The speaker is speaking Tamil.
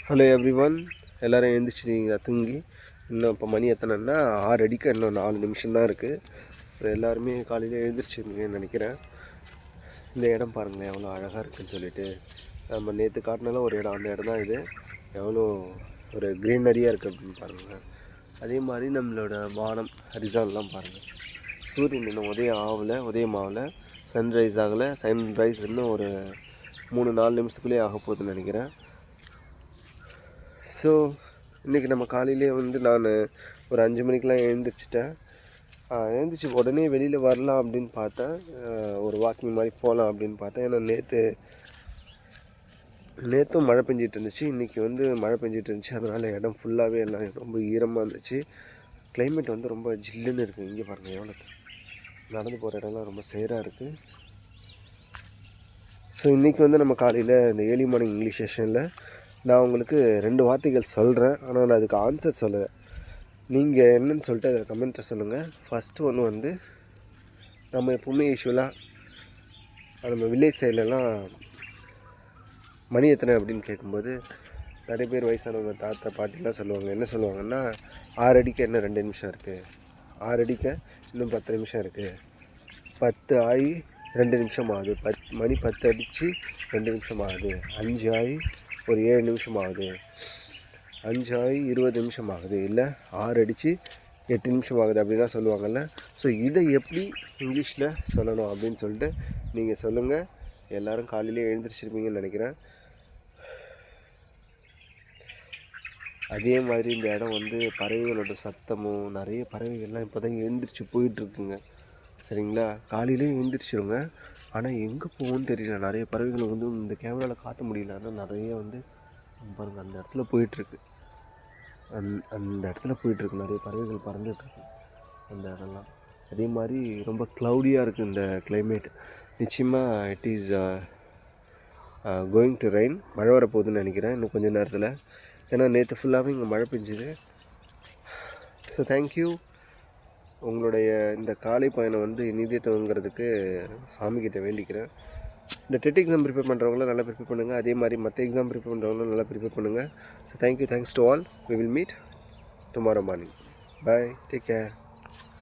ஹலோ எவ்ரி ஒன், எல்லோரும் எழுந்திரிச்சிட்டிங்களா தூங்கி? இன்னும் இப்போ மணி எத்தனைன்னா 6 அடிக்க இன்னும் 4 நிமிஷம் தான் இருக்குது. இப்போ எல்லாருமே காலையில் எழுந்திரிச்சிருங்கன்னு நினைக்கிறேன். இந்த இடம் பாருங்களேன் எவ்வளோ அழகாக இருக்குதுன்னு சொல்லிட்டு. நம்ம நேற்று காட்டினாலும் ஒரு இடம், அந்த இடம் தான் இது. எவ்வளோ ஒரு க்ரீனரியாக இருக்குது அப்படின்னு பாருங்கள். அதே மாதிரி நம்மளோட வானம் ஹரிசான்லாம் பாருங்கள். சூரியன் இன்னும் உதயமாகலை, சன்ரைஸ் ஆகலை. சன்ரைஸ் இன்னும் ஒரு 3-4 நிமிஷத்துக்குள்ளேயே ஆக போகுதுன்னு நினைக்கிறேன். ஸோ இன்றைக்கி நம்ம காலையிலே நான் ஒரு 5 மணிக்கெலாம் எழுந்திரிச்சிட்டேன். எழுந்திரிச்சி உடனே வெளியில் வரலாம் அப்படின்னு பார்த்தேன். ஒரு வாக்கிங் மாதிரி போகலாம் அப்படின்னு பார்த்தேன். ஏன்னா நேற்றும் மழை பெஞ்சிட்டு இருந்துச்சு, இன்றைக்கி மழை பெஞ்சிட்டு இருந்துச்சு. அதனால் இடம் ஃபுல்லாகவே எல்லாம் ரொம்ப ஈரமாக இருந்துச்சு. கிளைமேட் ரொம்ப ஜில்லுன்னு இருக்குது. இங்கே பாருங்கள் எவ்வளோ நடந்து போகிற இடம்லாம் ரொம்ப சேராக இருக்குது. ஸோ இன்றைக்கி நம்ம காலையில் இந்த ஏர்லி மார்னிங் இங்கிலீஷ் செஷனில் நான் உங்களுக்கு 2 வார்த்தைகள் சொல்கிறேன். ஆனால் நான் அதுக்கு ஆன்சர் சொல்லலை. நீங்கள் என்னன்னு சொல்லிட்டு அதை கமெண்ட்டில் சொல்லுங்கள். ஃபஸ்ட்டு ஒன்று நம்ம எப்போவுமே யூஸ்வலாக நம்ம வில்லேஜ் சைட்லலாம் மணி எத்தனை அப்படின்னு கேட்கும்போது நிறைய பேர் வயசானவங்க தாத்தா பாட்டிலாம் சொல்லுவாங்க. என்ன சொல்லுவாங்கன்னா 6 அடிக்க இன்னும் 2 நிமிஷம் இருக்குது, 6 அடிக்க இன்னும் 10 நிமிஷம் இருக்குது, 10 ஆகி 2 நிமிஷம் ஆகுது, மணி 10 அடித்து 2 நிமிஷம் ஆகுது, 5 ஆகி ஒரு 7 நிமிஷம் ஆகுது, 5 ஆகி 20 நிமிஷம் ஆகுது, இல்லை 6 அடித்து 8 நிமிஷம் ஆகுது அப்படிலாம் சொல்லுவாங்கள்ல. ஸோ இதை எப்படி இங்கிலீஷில் சொல்லணும் அப்படின்னு சொல்லிட்டு நீங்கள் சொல்லுங்கள். எல்லோரும் காலையிலே எழுந்திரிச்சிருப்பீங்கன்னு நினைக்கிறேன். அதே மாதிரி இந்த இடம் பறவைகளோட சத்தமும், நிறைய பறவைகள்லாம் இப்போ தான் எழுந்திரிச்சு போயிட்டுருக்குங்க. சரிங்களா? காலையிலே எழுந்திரிச்சிருங்க. ஆனால் எங்கே போகும்னு தெரியல. நிறைய பறவைகள் இந்த கேமராவில் காட்ட முடியல. ஆனால் நிறைய பாருங்கள் அந்த இடத்துல போயிட்டுருக்கு. அந்த இடத்துல போயிட்டுருக்கு நிறைய பறவைகள் பறந்துட்டுருக்கு அந்த இடம்லாம். அதே மாதிரி ரொம்ப க்ளவுடியாக இருக்குது இந்த கிளைமேட். நிச்சயமாக it is going to rain. மழை வரப்போகுதுன்னு நினைக்கிறேன் இன்னும் கொஞ்சம் நேரத்தில். ஏன்னா நேற்று ஃபுல்லாகவே இங்கே மழை பெஞ்சுது. So thank you. உங்களுடைய இந்த காலை பயணம் இனிதே துவங்கிறதுக்கு சாமிக்கிட்ட வேண்டிக்கிறேன். இந்த டெட் எக்ஸாம் ப்ரிப்பேர் பண்ணுறவங்களும் நல்லா ப்ரிப்பேர் பண்ணுங்கள். அதே மாதிரி மற்ற எக்ஸாம் ப்ரிப்பேர் பண்ணுறவங்களும் நல்லா ப்ரிப்பேர் பண்ணுங்கள். So thank you. Thanks to all. We will meet tomorrow morning. Bye. Take care.